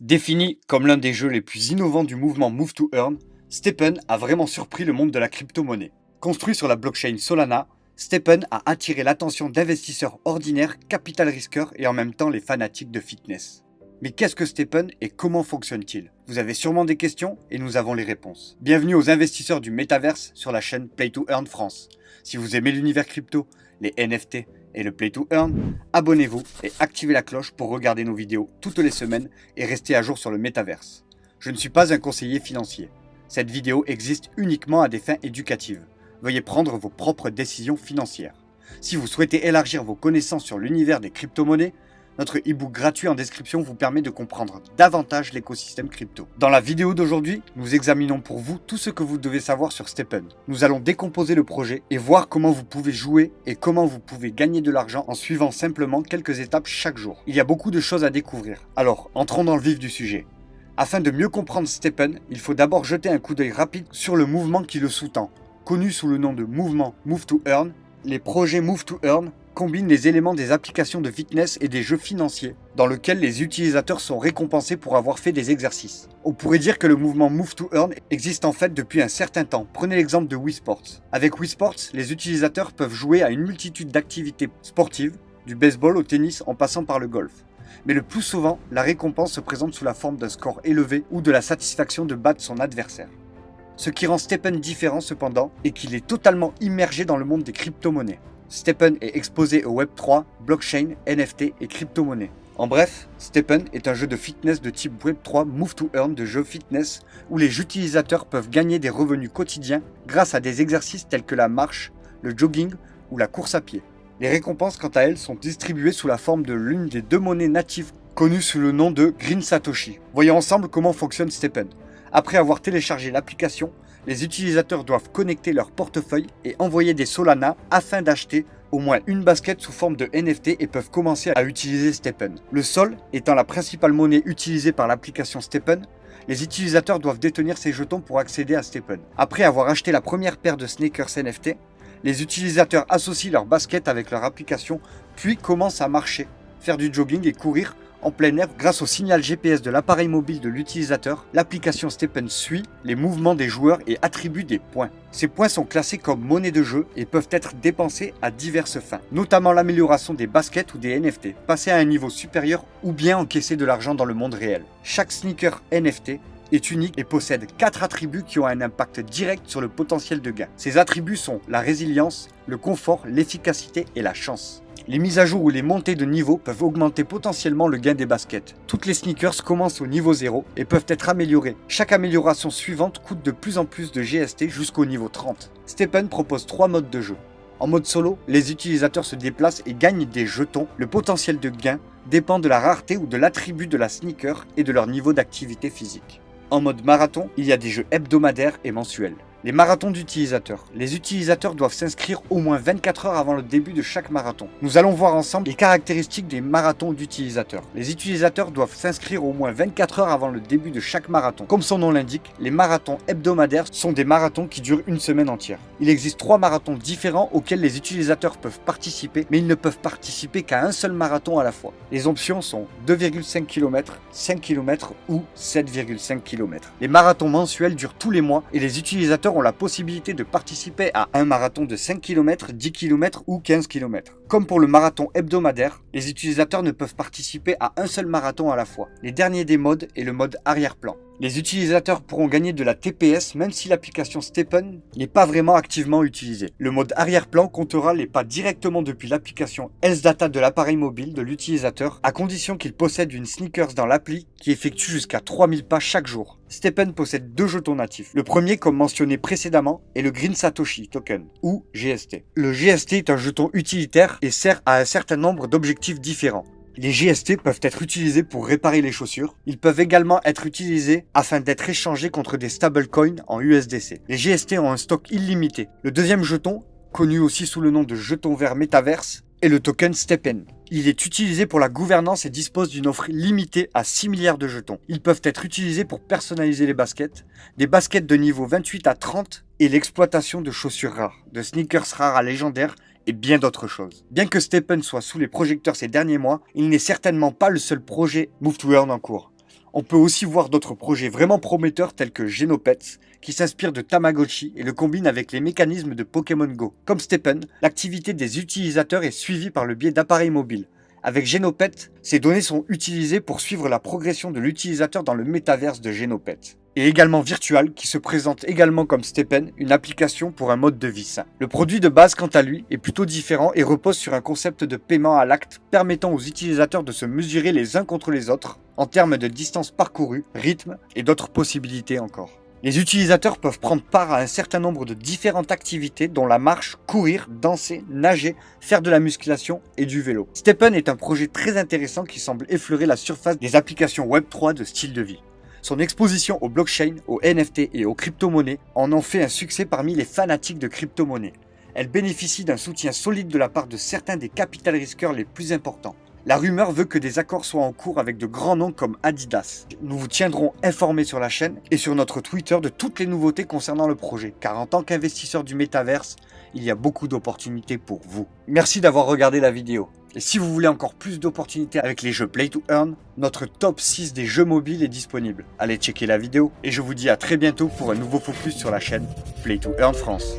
Défini comme l'un des jeux les plus innovants du mouvement Move to Earn, Stepn a vraiment surpris le monde de la crypto-monnaie. Construit sur la blockchain Solana, Stepn a attiré l'attention d'investisseurs ordinaires, capital risqueurs et en même temps les fanatiques de fitness. Mais qu'est-ce que Stepn et comment fonctionne-t-il? Vous avez sûrement des questions et nous avons les réponses. Bienvenue aux investisseurs du Metaverse sur la chaîne Play to Earn France. Si vous aimez l'univers crypto, les NFT et le Play to Earn, abonnez-vous et activez la cloche pour regarder nos vidéos toutes les semaines et rester à jour sur le Metaverse. Je ne suis pas un conseiller financier. Cette vidéo existe uniquement à des fins éducatives. Veuillez prendre vos propres décisions financières. Si vous souhaitez élargir vos connaissances sur l'univers des crypto-monnaies, notre e-book gratuit en description vous permet de comprendre davantage l'écosystème crypto. Dans la vidéo d'aujourd'hui, nous examinons pour vous tout ce que vous devez savoir sur Stepn. Nous allons décomposer le projet et voir comment vous pouvez jouer et comment vous pouvez gagner de l'argent en suivant simplement quelques étapes chaque jour. Il y a beaucoup de choses à découvrir. Alors, entrons dans le vif du sujet. Afin de mieux comprendre Stepn, il faut d'abord jeter un coup d'œil rapide sur le mouvement qui le sous-tend. Connu sous le nom de mouvement Move to Earn, les projets Move to Earn combinent les éléments des applications de fitness et des jeux financiers, dans lesquels les utilisateurs sont récompensés pour avoir fait des exercices. On pourrait dire que le mouvement Move to Earn existe en fait depuis un certain temps. Prenez l'exemple de Wii Sports. Avec Wii Sports, les utilisateurs peuvent jouer à une multitude d'activités sportives, du baseball au tennis en passant par le golf. Mais le plus souvent, la récompense se présente sous la forme d'un score élevé ou de la satisfaction de battre son adversaire. Ce qui rend Stepn différent cependant est qu'il est totalement immergé dans le monde des crypto-monnaies. Stepn est exposé au Web3, blockchain, NFT et crypto-monnaies. En bref, Stepn est un jeu de fitness de type Web3 Move to Earn de jeux fitness où les utilisateurs peuvent gagner des revenus quotidiens grâce à des exercices tels que la marche, le jogging ou la course à pied. Les récompenses quant à elles sont distribuées sous la forme de l'une des deux monnaies natives connues sous le nom de Green Satoshi. Voyons ensemble comment fonctionne Stepn. Après avoir téléchargé l'application, les utilisateurs doivent connecter leur portefeuille et envoyer des Solana afin d'acheter au moins une basket sous forme de NFT et peuvent commencer à utiliser Stepn. Le Sol étant la principale monnaie utilisée par l'application Stepn, les utilisateurs doivent détenir ces jetons pour accéder à Stepn. Après avoir acheté la première paire de sneakers NFT, les utilisateurs associent leur basket avec leur application puis commencent à marcher, faire du jogging et courir en plein air grâce au signal GPS de l'appareil mobile de l'utilisateur. L'application Stepn suit les mouvements des joueurs et attribue des points. Ces points sont classés comme monnaie de jeu et peuvent être dépensés à diverses fins, notamment l'amélioration des baskets ou des NFT, passer à un niveau supérieur ou bien encaisser de l'argent dans le monde réel. Chaque sneaker NFT est unique et possède 4 attributs qui ont un impact direct sur le potentiel de gain. Ces attributs sont la résilience, le confort, l'efficacité et la chance. Les mises à jour ou les montées de niveau peuvent augmenter potentiellement le gain des baskets. Toutes les sneakers commencent au niveau 0 et peuvent être améliorées. Chaque amélioration suivante coûte de plus en plus de GST jusqu'au niveau 30. Stepn propose 3 modes de jeu. En mode solo, les utilisateurs se déplacent et gagnent des jetons. Le potentiel de gain dépend de la rareté ou de l'attribut de la sneaker et de leur niveau d'activité physique. En mode marathon, il y a des jeux hebdomadaires et mensuels. Les marathons d'utilisateurs. Les utilisateurs doivent s'inscrire au moins 24 heures avant le début de chaque marathon. Nous allons voir ensemble les caractéristiques des marathons d'utilisateurs. Les utilisateurs doivent s'inscrire au moins 24 heures avant le début de chaque marathon. Comme son nom l'indique, les marathons hebdomadaires sont des marathons qui durent une semaine entière. Il existe 3 marathons différents auxquels les utilisateurs peuvent participer, mais ils ne peuvent participer qu'à un seul marathon à la fois. Les options sont 2,5 km, 5 km ou 7,5 km. Les marathons mensuels durent tous les mois et les utilisateurs ont la possibilité de participer à un marathon de 5 km, 10 km ou 15 km. Comme pour le marathon hebdomadaire, les utilisateurs ne peuvent participer à un seul marathon à la fois. Les derniers des modes est le mode arrière-plan. Les utilisateurs pourront gagner de la TPS même si l'application Stepn n'est pas vraiment activement utilisée. Le mode arrière-plan comptera les pas directement depuis l'application Health Data de l'appareil mobile de l'utilisateur à condition qu'il possède une sneakers dans l'appli qui effectue jusqu'à 3000 pas chaque jour. Stepn possède 2 jetons natifs. Le premier, comme mentionné précédemment, est le Green Satoshi Token, ou GST. Le GST est un jeton utilitaire et sert à un certain nombre d'objectifs différents. Les GST peuvent être utilisés pour réparer les chaussures. Ils peuvent également être utilisés afin d'être échangés contre des stablecoins en USDC. Les GST ont un stock illimité. Le deuxième jeton, connu aussi sous le nom de jeton vert Metaverse, est le token Stepn. Il est utilisé pour la gouvernance et dispose d'une offre limitée à 6 milliards de jetons. Ils peuvent être utilisés pour personnaliser les baskets, des baskets de niveau 28 à 30 et l'exploitation de chaussures rares, de sneakers rares à légendaires et bien d'autres choses. Bien que Stepn soit sous les projecteurs ces derniers mois, il n'est certainement pas le seul projet Move to Earn en cours. On peut aussi voir d'autres projets vraiment prometteurs tels que Genopets, qui s'inspire de Tamagotchi et le combine avec les mécanismes de Pokémon Go. Comme Steppen, l'activité des utilisateurs est suivie par le biais d'appareils mobiles. Avec Genopet, ces données sont utilisées pour suivre la progression de l'utilisateur dans le métaverse de Genopet. Et également Virtual, qui se présente également comme Steppen, une application pour un mode de vie sain. Le produit de base, quant à lui, est plutôt différent et repose sur un concept de paiement à l'acte permettant aux utilisateurs de se mesurer les uns contre les autres en termes de distance parcourue, rythme et d'autres possibilités encore. Les utilisateurs peuvent prendre part à un certain nombre de différentes activités dont la marche, courir, danser, nager, faire de la musculation et du vélo. Steppen est un projet très intéressant qui semble effleurer la surface des applications Web3 de style de vie. Son exposition aux blockchains, aux NFT et aux crypto-monnaies en ont fait un succès parmi les fanatiques de crypto-monnaies. Elle bénéficie d'un soutien solide de la part de certains des capital risqueurs les plus importants. La rumeur veut que des accords soient en cours avec de grands noms comme Adidas. Nous vous tiendrons informés sur la chaîne et sur notre Twitter de toutes les nouveautés concernant le projet, car en tant qu'investisseur du métaverse, il y a beaucoup d'opportunités pour vous. Merci d'avoir regardé la vidéo. Et si vous voulez encore plus d'opportunités avec les jeux Play to Earn, notre top 6 des jeux mobiles est disponible. Allez checker la vidéo et je vous dis à très bientôt pour un nouveau focus sur la chaîne Play to Earn France.